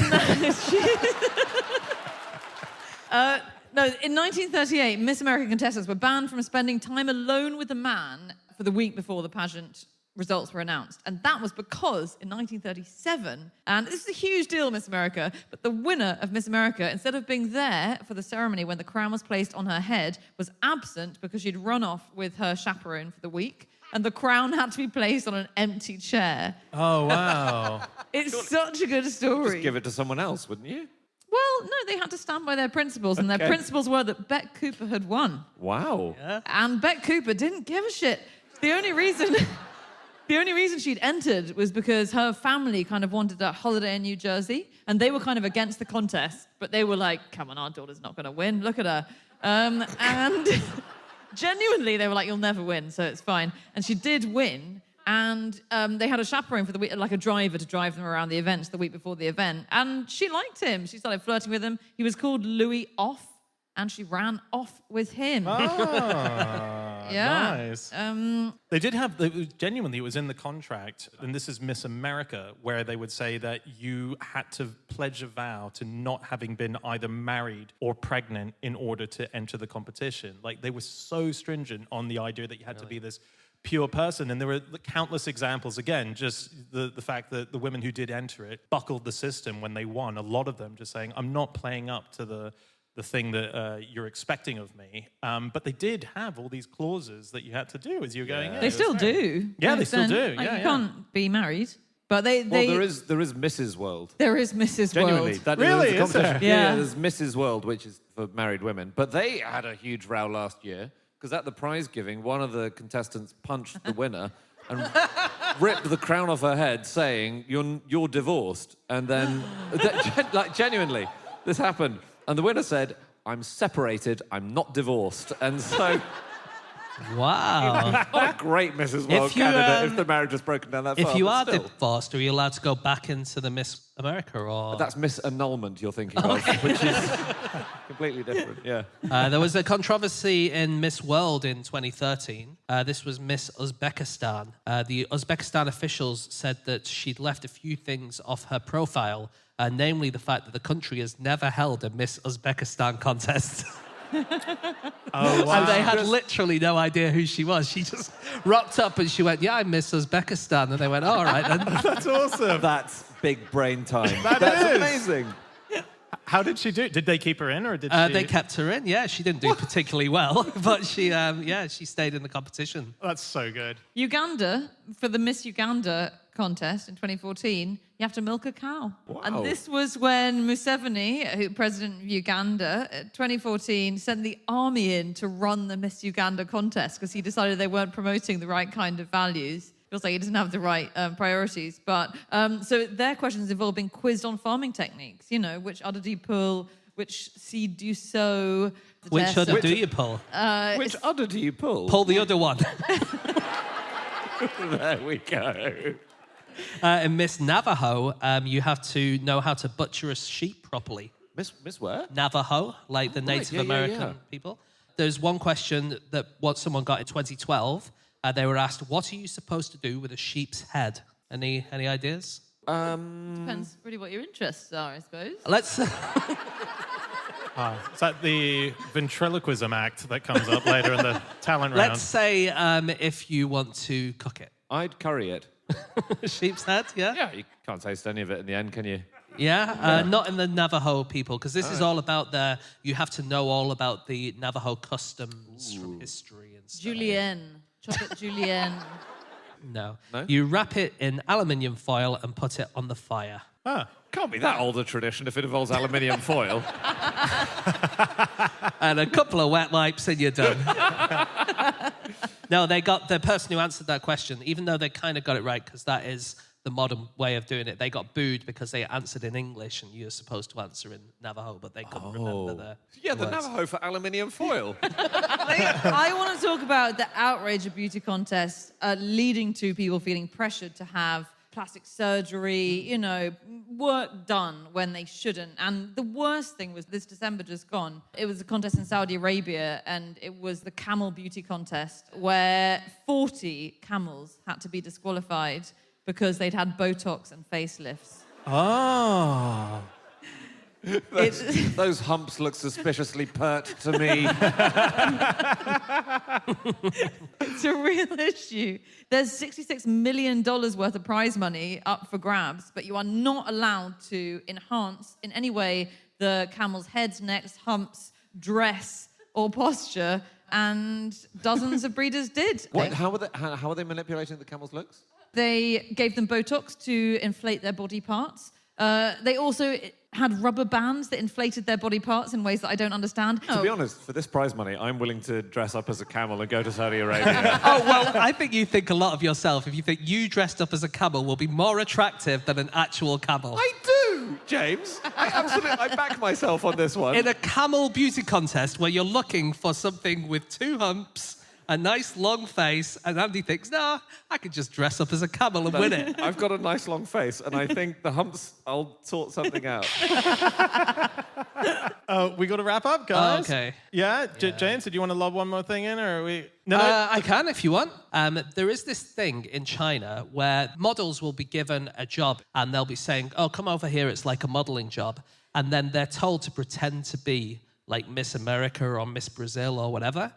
[SPEAKER 4] No, in 1938, Miss American contestants were banned from spending time alone with a man for the week before the pageant results were announced. And that was because in 1937, and this is a huge deal, Miss America, but the winner of Miss America, instead of being there for the ceremony when the crown was placed on her head, was absent because she'd run off with her chaperone for the week. And the crown had to be placed on an empty chair.
[SPEAKER 6] Oh, wow.
[SPEAKER 4] It's such a good story.
[SPEAKER 5] Just give it to someone else, wouldn't you?
[SPEAKER 4] Well, no, they had to stand by their principles, and their principles were that Beck Cooper had won.
[SPEAKER 5] Wow.
[SPEAKER 3] Yeah.
[SPEAKER 4] And Beck Cooper didn't give a shit. The only reason she'd entered was because her family kind of wanted a holiday in New Jersey, and they were kind of against the contest, but they were like, come on, our daughter's not going to win. Look at her. And genuinely, they were like, you'll never win, so it's fine. And she did win. And they had a chaperone for the week, like a driver to drive them around the events the week before the event. And she liked him. She started flirting with him. He was called Louis Off, and she ran off with him.
[SPEAKER 6] Ah,
[SPEAKER 4] Yeah.
[SPEAKER 6] nice. They did have, genuinely, it was in the contract, and this is Miss America, where they would say that you had to pledge a vow to not having been either married or pregnant in order to enter the competition. Like, they were so stringent on the idea that you had to be this pure person, and there were countless examples. Again, just the fact that the women who did enter it buckled the system when they won. A lot of them just saying, I'm not playing up to the thing that you're expecting of me. But they did have all these clauses that you had to do as you were going in.
[SPEAKER 4] They still do.
[SPEAKER 6] Yeah, they still do.
[SPEAKER 4] Like,
[SPEAKER 6] Yeah,
[SPEAKER 4] you can't be married. But they
[SPEAKER 5] Well, there is Mrs. World.
[SPEAKER 4] There is Mrs.
[SPEAKER 5] Genuinely.
[SPEAKER 4] World.
[SPEAKER 5] That
[SPEAKER 6] Really?
[SPEAKER 5] is a
[SPEAKER 6] Is there?
[SPEAKER 5] competition.
[SPEAKER 4] Yeah.
[SPEAKER 5] There's Mrs. World, which is for married women. But they had a huge row last year, because at the prize giving, one of the contestants punched the winner and ripped the crown off her head, saying, "You're divorced." And then, like, genuinely, this happened. And the winner said, "I'm separated. I'm not divorced." And so,
[SPEAKER 3] Wow.
[SPEAKER 5] what a great Mrs. World candidate if the marriage was broken down that far.
[SPEAKER 3] If you
[SPEAKER 5] but
[SPEAKER 3] are
[SPEAKER 5] still.
[SPEAKER 3] divorced, are you allowed to go back into the Miss America, or...?
[SPEAKER 5] That's Miss Annulment you're thinking of, which is completely different. Yeah.
[SPEAKER 3] There was a controversy in Miss World in 2013. This was Miss Uzbekistan. The Uzbekistan officials said that she'd left a few things off her profile, namely the fact that the country has never held a Miss Uzbekistan contest.
[SPEAKER 6] Oh, wow.
[SPEAKER 3] And they had literally no idea who she was. She just rocked up and she went, "Yeah, I'm Miss Uzbekistan." And they went, "All right then."
[SPEAKER 6] That's awesome.
[SPEAKER 5] That's big brain time.
[SPEAKER 6] That
[SPEAKER 5] That's
[SPEAKER 6] is.
[SPEAKER 5] amazing.
[SPEAKER 6] How did she do? Did they keep her in, or did she?
[SPEAKER 3] They kept her in. Yeah, she didn't do particularly well, but she stayed in the competition.
[SPEAKER 6] That's so good.
[SPEAKER 4] Uganda, for the Miss Uganda contest in 2014, you have to milk a cow.
[SPEAKER 5] Wow.
[SPEAKER 4] And this was when Museveni, president of Uganda, 2014, sent the army in to run the Miss Uganda contest because he decided they weren't promoting the right kind of values. Feels like he doesn't have the right priorities. But so their questions involve being quizzed on farming techniques. You know, which udder do you pull? Which seed do you sow?
[SPEAKER 3] Which udder do you pull?
[SPEAKER 5] Which udder do you pull?
[SPEAKER 3] Pull the other one.
[SPEAKER 5] There we go.
[SPEAKER 3] In Miss Navajo, you have to know how to butcher a sheep properly.
[SPEAKER 5] Miss where?
[SPEAKER 3] Navajo, like the Native American people. There's one question that someone got in 2012. They were asked, "What are you supposed to do with a sheep's head?" Any ideas?
[SPEAKER 4] Depends really what your interests are, I suppose.
[SPEAKER 3] Let's.
[SPEAKER 6] Is that the ventriloquism act that comes up later in the talent round?
[SPEAKER 3] Let's say if you want to cook it.
[SPEAKER 5] I'd curry it.
[SPEAKER 3] Sheep's head, yeah?
[SPEAKER 5] Yeah, you can't taste any of it in the end, can you?
[SPEAKER 3] Yeah, not in the Navajo people, because this is all about you have to know all about the Navajo customs from history and stuff.
[SPEAKER 4] Julienne. Chocolate Julienne.
[SPEAKER 3] No.
[SPEAKER 5] No?
[SPEAKER 3] You wrap it in aluminium foil and put it on the fire.
[SPEAKER 5] Can't be that old a tradition if it involves aluminium foil.
[SPEAKER 3] And a couple of wet wipes and you're done. No, they got the person who answered that question, even though they kind of got it right, because that is the modern way of doing it. They got booed because they answered in English and you're supposed to answer in Navajo, but they couldn't remember the
[SPEAKER 5] Yeah, the
[SPEAKER 3] words.
[SPEAKER 5] Navajo for aluminium foil.
[SPEAKER 4] I want to talk about the outrage of beauty contests leading to people feeling pressured to have plastic surgery, work done when they shouldn't. And the worst thing was this December just gone. It was a contest in Saudi Arabia, and it was the camel beauty contest where 40 camels had to be disqualified because they'd had Botox and facelifts.
[SPEAKER 6] Oh.
[SPEAKER 5] Those humps look suspiciously pert to me.
[SPEAKER 4] It's a real issue. There's $66 million worth of prize money up for grabs, but you are not allowed to enhance in any way the camel's heads, necks, humps, dress, or posture, and dozens of breeders did.
[SPEAKER 5] How are they manipulating the camel's looks?
[SPEAKER 4] They gave them Botox to inflate their body parts. They also had rubber bands that inflated their body parts in ways that I don't understand.
[SPEAKER 5] To be honest, for this prize money, I'm willing to dress up as a camel and go to Saudi Arabia.
[SPEAKER 3] Oh, well, I think you think a lot of yourself if you think you dressed up as a camel will be more attractive than an actual camel.
[SPEAKER 5] I do, James. I back myself on this one.
[SPEAKER 3] In a camel beauty contest where you're looking for something with 2 humps, a nice long face, and Andy thinks, nah, I could just dress up as a camel and win it.
[SPEAKER 5] I've got a nice long face, and I think the humps, I'll sort something out.
[SPEAKER 6] We got to wrap up, guys.
[SPEAKER 3] Okay.
[SPEAKER 6] Yeah? James, did you want to lob one more thing in, or are we... No.
[SPEAKER 3] I can if you want. There is this thing in China where models will be given a job and they'll be saying, oh, come over here, it's like a modeling job. And then they're told to pretend to be like Miss America or Miss Brazil or whatever.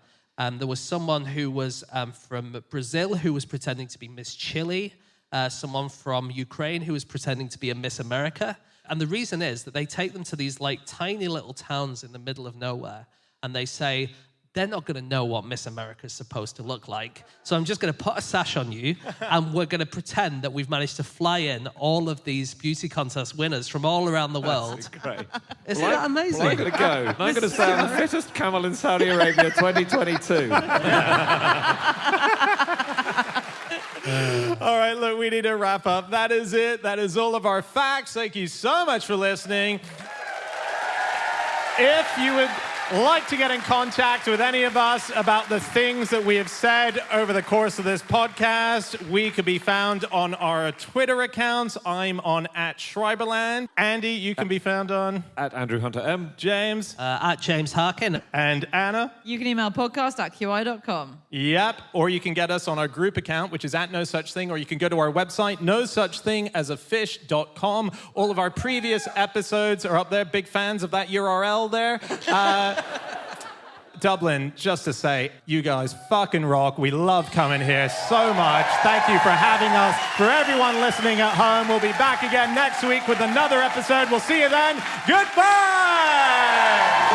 [SPEAKER 3] There was someone who was from Brazil who was pretending to be Miss Chile, someone from Ukraine who was pretending to be a Miss America. And the reason is that they take them to these like tiny little towns in the middle of nowhere and they say, they're not going to know what Miss America is supposed to look like. So I'm just going to put a sash on you and we're going to pretend that we've managed to fly in all of these beauty contest winners from all around the world.
[SPEAKER 5] That's great.
[SPEAKER 3] Isn't that amazing?
[SPEAKER 5] Well, I'm going to go. And I'm going to say I'm the fittest camel in Saudi Arabia 2022.
[SPEAKER 6] All right, look, we need to wrap up. That is it. That is all of our facts. Thank you so much for listening. If you would like to get in contact with any of us about the things that we have said over the course of this podcast, we could be found on our Twitter accounts. I'm on @Schreiberland. Andy, you can be found on
[SPEAKER 5] @AndrewHunterM.
[SPEAKER 6] James.
[SPEAKER 3] @James Harkin.
[SPEAKER 6] And Anna.
[SPEAKER 4] You can email podcast@qi.com.
[SPEAKER 6] Yep. Or you can get us on our group account, which is @NoSuchThing, or you can go to our website, nosuchthingasafish.com. All of our previous episodes are up there. Big fans of that URL there. Dublin, just to say, you guys fucking rock. We love coming here so much. Thank you for having us. For everyone listening at home, we'll be back again next week with another episode. We'll see you then. Goodbye!